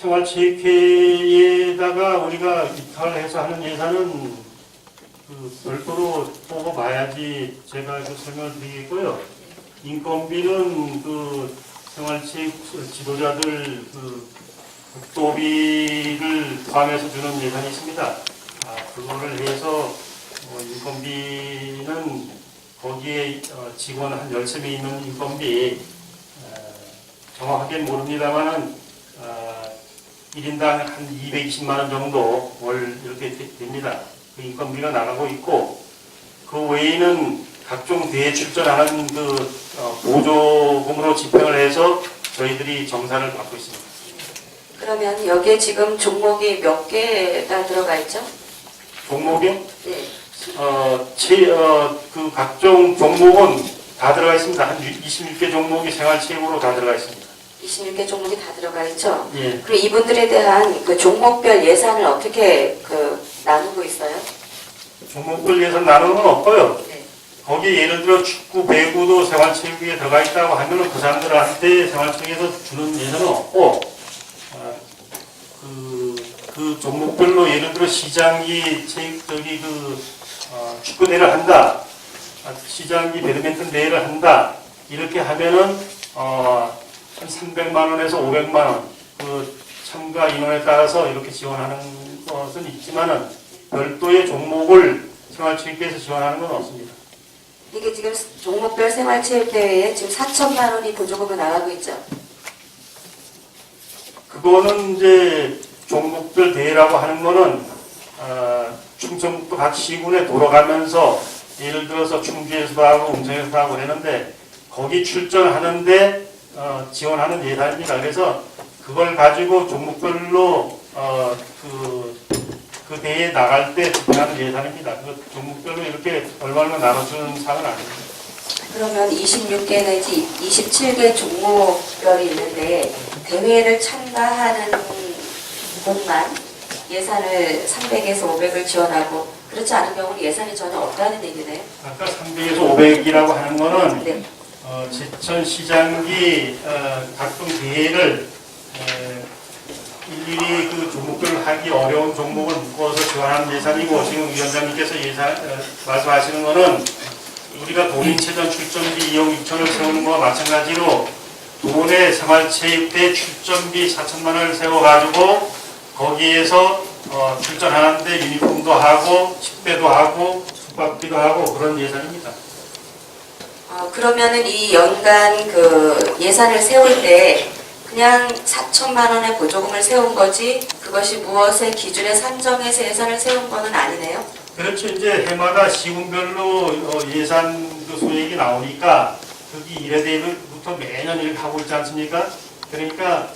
생활체육회에다가 우리가 입학을 해서 하는 예산은 별도로 보고 봐야지 제가 설명을 드리겠고요. 인건비는 생활체육 지도자들 국도비를 포함해서 주는 예산이 있습니다. 그거를 해서 인건비는 거기에 직원 한 13명 있는 인건비 정확하게 모릅니다만은 1인당 한 220만 원 정도 월 이렇게 됩니다. 그 인건비가 나가고 있고 그 외에는 각종 대회 출전하는 보조금으로 집행을 해서 저희들이 정산을 받고 있습니다. 그러면 여기에 지금 종목이 몇 개가 들어가 있죠? 종목이요? 네. 그 각종 종목은 다 들어가 있습니다. 한 26개 종목이 생활체육으로 다 들어가 있습니다. 26개 종목이 다 들어가 있죠? 예. 그리고 이분들에 대한 그 종목별 예산을 어떻게 나누고 있어요? 종목별 예산 나누는 건 없고요. 네. 거기에 예를 들어 축구, 배구도 생활체육에 들어가 있다고 하면 그 사람들한테 생활체육에서 주는 예산은 없고 그 종목별로 예를 들어 시장기 축구 대회를 한다, 시장기 배드민턴 대회를 한다 이렇게 하면은 한 300만 원에서 500만 원 참가 인원에 따라서 이렇게 지원하는 것은 있지만은 별도의 종목을 생활체육회에서 지원하는 건 없습니다. 이게 지금 종목별 생활체육대회에 지금 4천만 원이 보조금으로 나가고 있죠? 그거는 이제 종목별 대회라고 하는 거는 충청북도 각 시군에 돌아가면서 예를 들어서 충주에서도 하고 음성에서도 하고 그러는데 거기 출전하는데 지원하는 예산입니다. 그래서 그걸 가지고 종목별로 그 대회에 나갈 때 집행하는 예산입니다. 그 종목별로 이렇게 얼마나 나눠주는 사항은 아닙니다. 그러면 26개 내지 27개 종목별이 있는데 대회를 참가하는 곳만 예산을 300에서 500을 지원하고 그렇지 않은 경우는 예산이 전혀 없다는 얘기네요. 아까 300에서 500이라고 하는 거는 네. 제천 시장기 각종 대회를 일일이 그 종목들을 하기 어려운 종목을 묶어서 지원하는 예산이고 지금 위원장님께서 말씀하시는 거는 우리가 도민체전 출전비 2억 6천을 세우는 거와 마찬가지로 도내 생활체육대 출전비 4천만 원을 세워가지고 거기에서 출전하는데 유니폼도 하고 식대도 하고 숙박비도 하고 그런 예산입니다. 그러면은 이 연간 그 예산을 세울 때 그냥 4천만 원의 보조금을 세운 거지 그것이 무엇의 기준에 산정해서 예산을 세운 거는 아니네요. 그렇죠. 이제 해마다 시군별로 예산 소액이 나오니까 거기 1회대부터 매년 이렇게 하고 있지 않습니까? 그러니까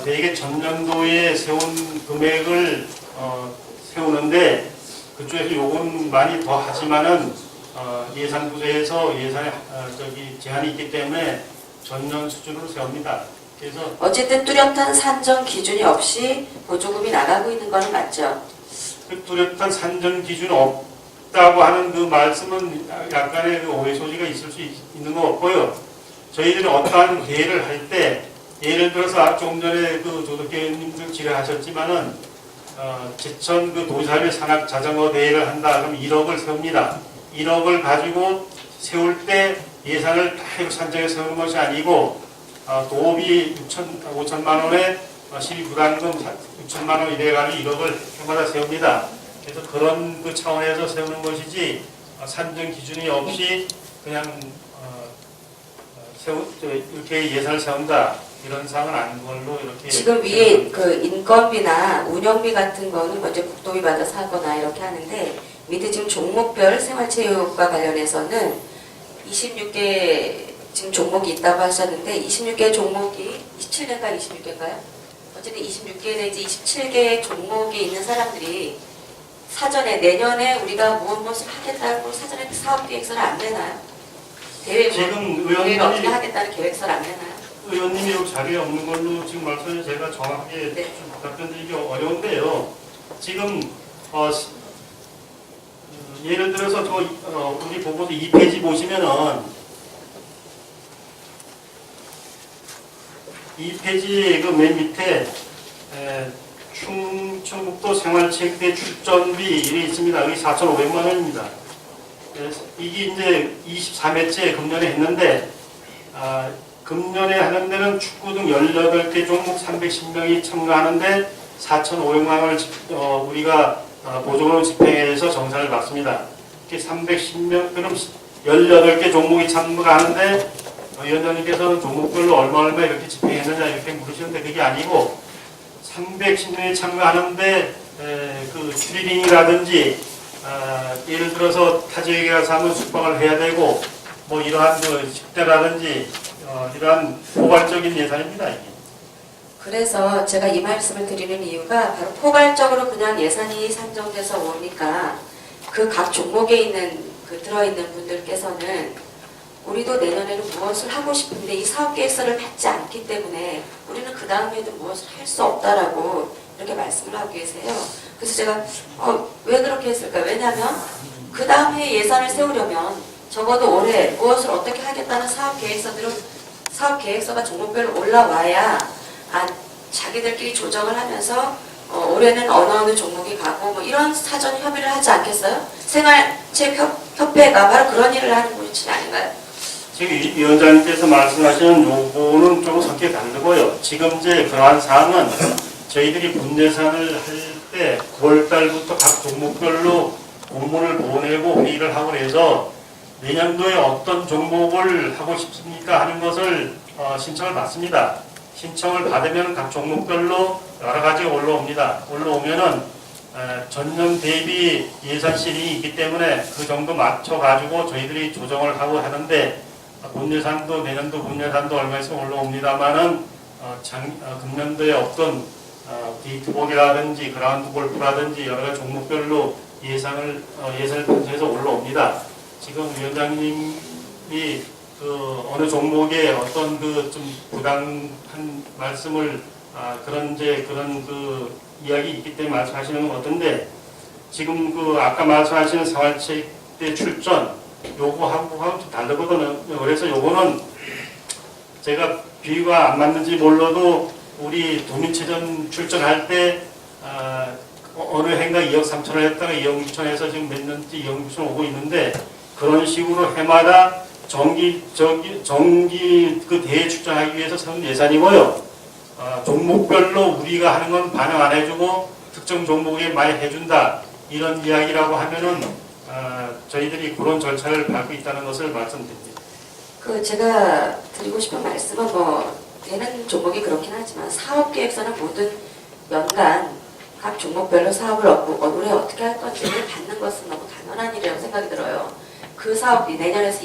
대개 전년도에 세운 금액을 세우는데 그쪽에서 요금 많이 더 하지만은 예산 구조에서 예산에 제한이 있기 때문에 전년 수준으로 세웁니다. 그래서 어쨌든 뚜렷한 산정 기준이 없이 보조금이 나가고 있는 거는 맞죠? 그 뚜렷한 산정 기준이 없다고 하는 그 말씀은 약간의 그 오해 소지가 있을 수 있는 거 없고요. 저희들이 어떠한 대회를 할 때 예를 들어서 조금 전에 그 조덕계님들 질의하셨지만은 제천 그 도시사회 산악 자전거 대회를 한다 그럼 1억을 세웁니다. 1억을 가지고 세울 때 예산을 다 산정해서 세우는 것이 아니고 도비 5천만 원에 시부담금 6천만 원 이래가지고 1억을 해마다 세웁니다. 그래서 그런 그 차원에서 세우는 것이지 산정 기준이 없이 그냥 이렇게 예산을 세운다 이런 사항은 아닌 걸로 이렇게 지금 위에 그 인건비나 운영비 같은 거는 먼저 국도비 받아서 하거나 이렇게 하는데 밑에 지금 종목별 생활체육과 관련해서는 26개 지금 종목이 있다고 하셨는데 26개 종목이 27개인가 26개인가요? 어쨌든 26개 내지 27개 종목이 있는 사람들이 사전에 내년에 우리가 무엇을 하겠다고 사전에 사업 계획서를 안 내나요? 대회 지금 대회를 어떻게 의원님이 하겠다는 계획서를 안 내나요? 의원님이 자리에 없는 걸로 지금 말씀해 제가 정확하게 네. 좀 답변드리기 어려운데요. 지금 예를 들어서 우리 보고서 2페이지 보시면은 2페이지 그 맨 밑에 충청북도 생활체육대 출전비 일이 있습니다. 여기 4,500만 원입니다. 이게 이제 23회째 금년에 했는데 금년에 하는 데는 축구 등 18개 종목 310명이 참가하는데 4,500만 원을 우리가 보조금을 집행해서 정산을 받습니다. 이렇게 310명, 그럼 18개 종목이 참가하는데 위원장님께서는 종목별로 얼마 이렇게 집행했느냐 이렇게 물으시는데 그게 아니고 310명이 참가하는데 그 추리링이라든지 예를 들어서 타지에게 가서 한번 숙박을 해야 되고 뭐 이러한 그 식대라든지 이러한 포괄적인 예산입니다. 이게. 그래서 제가 이 말씀을 드리는 이유가 바로 포괄적으로 그냥 예산이 산정돼서 오니까 그 각 종목에 있는 그 들어있는 분들께서는 우리도 내년에는 무엇을 하고 싶은데 이 사업 계획서를 받지 않기 때문에 우리는 그 다음에도 무엇을 할 수 없다라고 이렇게 말씀을 하고 계세요. 그래서 제가 왜 그렇게 했을까요? 왜냐하면 그 다음 해에 예산을 세우려면 적어도 올해 무엇을 어떻게 하겠다는 사업 계획서가 종목별로 올라와야 자기들끼리 조정을 하면서 올해는 어느 종목이 가고 뭐 이런 사전 협의를 하지 않겠어요? 생활체육협회가 바로 그런 일을 하는 곳이 아닌가요? 지금 위원장님께서 말씀하시는 요거는 좀 성격이 다르고요. 지금 이제 그러한 사항은 저희들이 분예산을 할 때 9월달부터 각 종목별로 공문을 보내고 회의를 하고 해서 내년도에 어떤 종목을 하고 싶습니까 하는 것을 신청을 받습니다. 신청을 받으면 각 종목별로 여러 가지가 올라옵니다. 올라오면은 전년 대비 예산 실이 있기 때문에 그 정도 맞춰가지고 저희들이 조정을 하고 하는데 본예산도 내년도 본예산도 얼마 있으면 올라옵니다만은 금년도에 어떤 게이트볼이라든지 그라운드 골프라든지 여러 가지 종목별로 예산을 편성해서 올라옵니다. 지금 위원장님이 그 어느 종목에 어떤 그 좀 부당한 말씀을 그런 그 이야기 있기 때문에 말씀하시는 건 어떤데 지금 그 아까 말씀하시는 생활체육대 출전 요거하고 좀 다르거든요. 그래서 요거는 제가 비유가 안 맞는지 몰라도 우리 도민체전 출전할 때 어느 해인가 2억 3천을 했다가 2억 6천에서 지금 몇 년째 2억 6천 오고 있는데 그런 식으로 해마다 정기 그 대회 출전하기 위해서 세운 예산이고요. 종목별로 우리가 하는 건 반영 안 해주고 특정 종목에 많이 해준다 이런 이야기라고 하면은 저희들이 그런 절차를 밟고 있다는 것을 말씀드립니다. 제가 드리고 싶은 말씀은 되는 종목이 그렇긴 하지만 사업계획서는 모든 연간 각 종목별로 사업을 올해 어떻게 할 건지를 받는 것은 너무 당연한 일이라고 생각이 들어요. 그 사업이 내년에서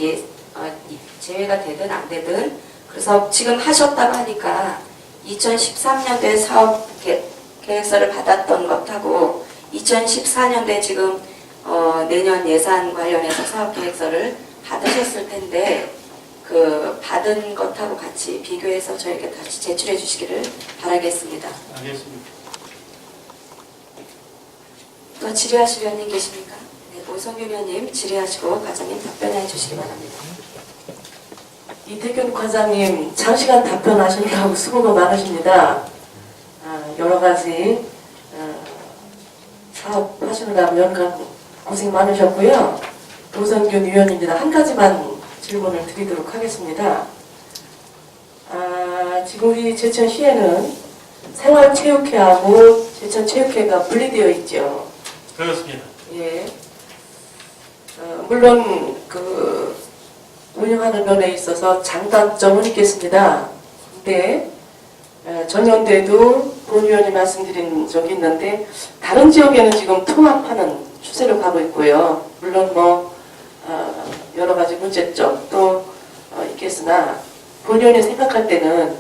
제외가 되든 안 되든 그래서 지금 하셨다고 하니까 2013년도에 사업 계획서를 받았던 것하고 2014년도에 지금 내년 예산 관련해서 사업 계획서를 받으셨을 텐데 그 받은 것하고 같이 비교해서 저에게 다시 제출해 주시기를 바라겠습니다. 알겠습니다. 또 질의하실 의원님 계십니까? 네, 오성균 의원님 질의하시고 과장님 답변해 주시기 바랍니다. 이태균 과장님 장시간 답변하신다고 수고가 많으십니다. 여러 가지 사업 하시느라고 연간 고생 많으셨고요. 오성균 의원입니다. 한 가지만 질문을 드리도록 하겠습니다. 지금 우리 제천시에는 생활체육회하고 제천체육회가 분리되어 있죠. 그렇습니다. 예. 물론 그 운영하는 면에 있어서 장단점은 있겠습니다. 근데 전년도에도 본 의원이 말씀드린 적이 있는데 다른 지역에는 지금 통합하는 추세로 가고 있고요. 물론 여러 가지 문제점도 있겠으나 본 의원이 생각할 때는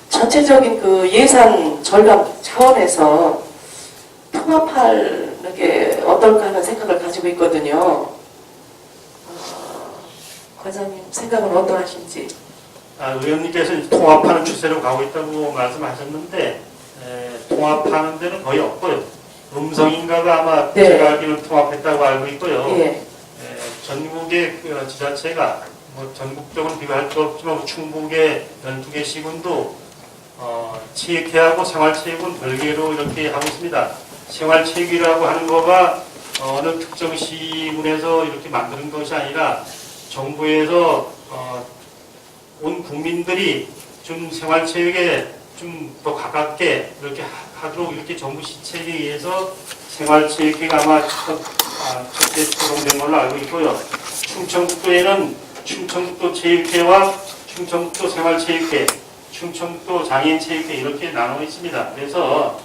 전체적인 그 예산 절감 차원에서 통합하는 게 어떨까 하는 생각을 가지고 있거든요. 과장님 생각은 어떠하신지? 의원님께서 통합하는 추세로 가고 있다고 말씀하셨는데 통합하는 데는 거의 없고요. 음성인가가 아마 네. 제가 알기로는 통합했다고 알고 있고요. 예. 전국의 그 지자체가 전국적으로 비교할 수 없지만 충북의 12개 시군도 체육회하고 생활체육은 별개로 이렇게 하고 있습니다. 생활체육이라고 하는 거가 어느 특정 시군에서 이렇게 만드는 것이 아니라 정부에서 온 국민들이 좀 생활체육에 좀 더 가깝게 이렇게 하도록 이렇게 정부 시책에 의해서 생활체육회가 아마 첫째 조성된 걸로 알고 있고요. 충청북도에는 충청북도 체육회와 충청북도 생활체육회, 충청북도 장애인체육회 이렇게 나눠 있습니다. 그래서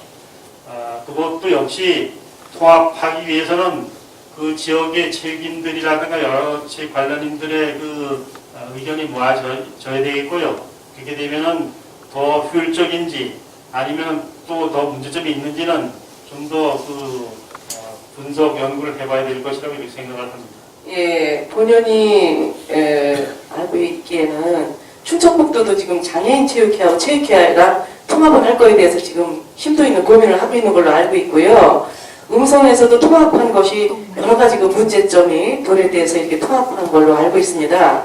그것도 역시 통합하기 위해서는 그 지역의 체육인들이라든가 여러 체육 관련인들의 그 의견이 모아져야 되겠고요. 그렇게 되면은 더 효율적인지 아니면 또 더 문제점이 있는지는 좀 더 그 분석 연구를 해봐야 될 것이라고 이렇게 생각을 합니다. 예, 본연이 알고 있기에는 충청북도도 지금 장애인 체육회하고 체육회랑 통합을 할 거에 대해서 지금 심도 있는 고민을 하고 있는 걸로 알고 있고요. 음성에서도 통합한 것이 여러 가지 그 문제점이 도래돼서 이렇게 통합한 걸로 알고 있습니다.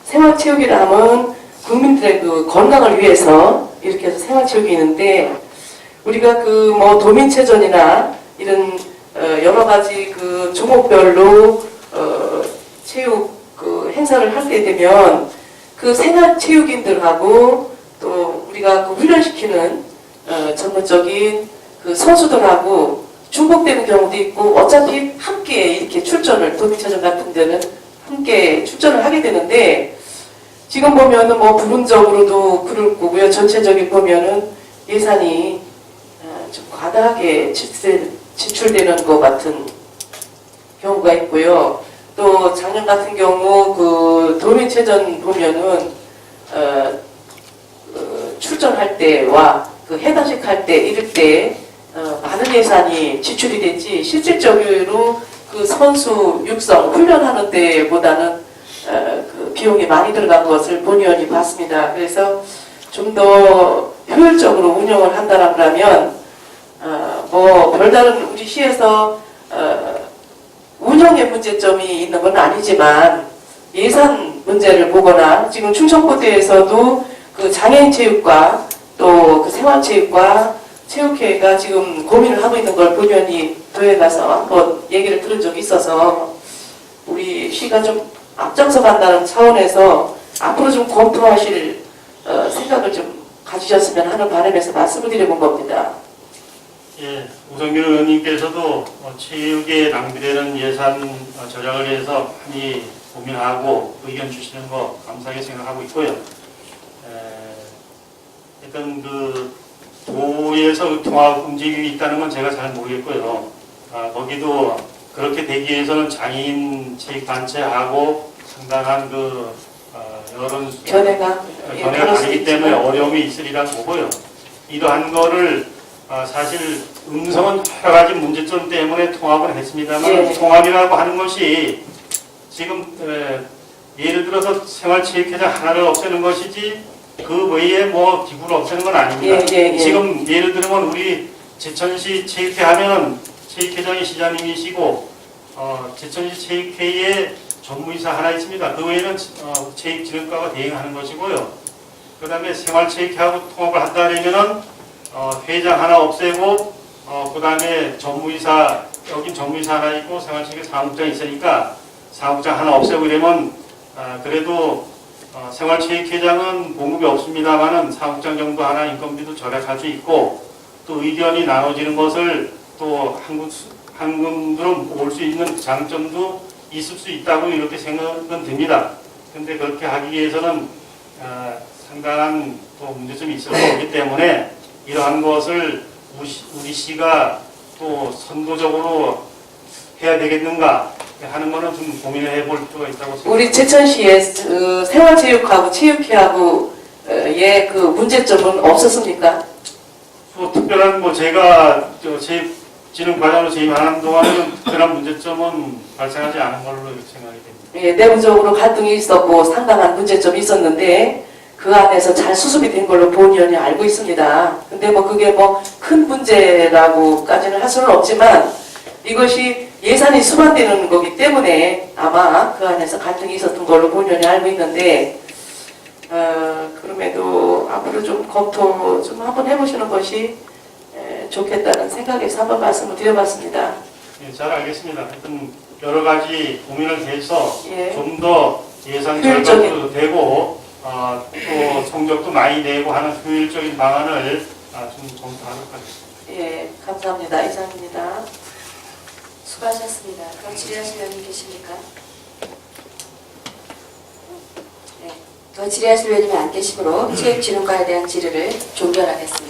생활체육이라 하면 국민들의 그 건강을 위해서 이렇게 해서 생활체육이 있는데 우리가 그 뭐 도민체전이나 이런 여러 가지 그 종목별로 체육 그 행사를 할 때 되면 그 생활체육인들하고 또 우리가 그 훈련시키는 전문적인 그 선수들하고 중복되는 경우도 있고 어차피 함께 이렇게 출전을 도민체전 같은 데는 함께 출전을 하게 되는데 지금 보면은 뭐 부분적으로도 그럴 거고요. 전체적인 보면은 예산이 좀 과다하게 지출되는 것 같은 경우가 있고요. 또 작년 같은 경우 그 도민체전 보면은 출전할 때와 그 해단식 할 때 이럴 때 많은 예산이 지출이 됐지 실질적으로 그 선수 육성 훈련하는 때보다는 그 비용이 많이 들어간 것을 본 의원이 봤습니다. 그래서 좀 더 효율적으로 운영을 한다면 뭐 별다른 우리 시에서 운영의 문제점이 있는 건 아니지만 예산 문제를 보거나 지금 충청북도에서도 그 장애인 체육과 또 그 생활체육과 체육회가 지금 고민을 하고 있는 걸 본 의원이 도에 가서 한번 얘기를 들은 적이 있어서 우리 시가 좀 앞장서 간다는 차원에서 앞으로 좀 검토하실 생각을 좀 가지셨으면 하는 바람에서 말씀을 드려본 겁니다. 예, 우성균 의원님께서도 체육에 낭비되는 예산 절약을 위해서 많이 고민하고 의견 주시는 거 감사하게 생각하고 있고요. 일단 그 도에서 통합 움직임이 있다는 건 제가 잘 모르겠고요. 거기도 그렇게 되기 위해서는 장애인 체육단체하고 상당한 그 견해가 다르기 때문에 어려움이 있으리라 보고요. 이러한 거를 사실 음성은 여러 가지 문제점 때문에 통합을 했습니다만 예. 통합이라고 하는 것이 지금 예를 들어서 생활체육회장 하나를 없애는 것이지 그 외에 뭐 기구를 없애는 건 아닙니다. 예. 지금 예를 들면 우리 제천시 체육회 하면 체육회장이 시장님이시고 제천시 체육회에 전무이사 하나 있습니다. 그 외에는 체육진흥과가 대행하는 것이고요. 그 다음에 생활체육회하고 통합을 한다면은 회장 하나 없애고 그 다음에 전무이사 여긴 전무이사 하나 있고 생활체육회 사무국장 있으니까 사무국장 하나 없애고 이러면 그래도 생활체육회장은 봉급이 없습니다만은 사무국장 정도 하나 인건비도 절약할 수 있고 또 의견이 나눠지는 것을 또 한 군데로 올 수 있는 장점도 있을 수 있다고 이렇게 생각은 듭니다. 그런데 그렇게 하기 위해서는 상당한 또 문제점이 있을 거기 때문에 이러한 것을 우리 시가 또 선도적으로 해야 되겠는가 하는 거는 좀 고민을 해볼 필요가 있다고 생각합니다. 우리 제천시에 그 생활체육하고 체육회하고 그 문제점은 없었습니까? 뭐 특별한 뭐 제가 체육진흥과장으로 재임하는 동안에는 특별한 문제점은 발생하지 않은 걸로 이렇게 생각이 됩니다. 예, 내부적으로 갈등이 있었고 상당한 문제점이 있었는데 그 안에서 잘 수습이 된 걸로 본 의원이 알고 있습니다. 근데 뭐 그게 뭐 큰 문제라고까지는 할 수는 없지만 이것이 예산이 수반되는 거기 때문에 아마 그 안에서 갈등이 있었던 걸로 본 의원이 알고 있는데 그럼에도 앞으로 좀 검토 좀 한번 해보시는 것이 좋겠다는 생각에서 한번 말씀을 드려봤습니다. 예, 잘 알겠습니다. 하여튼 여러 가지 고민을 해서 예. 좀 더 예산 효율적인. 절감도 되고 또 성적도 많이 내고 하는 효율적인 방안을 좀 검토하도록 하겠습니다. 예, 감사합니다. 이상입니다. 수고하셨습니다. 더 질의하실 의원님 계십니까? 네. 더 질의하실 의원님이 안 계시므로 체육진흥과에 대한 질의를 종결하겠습니다.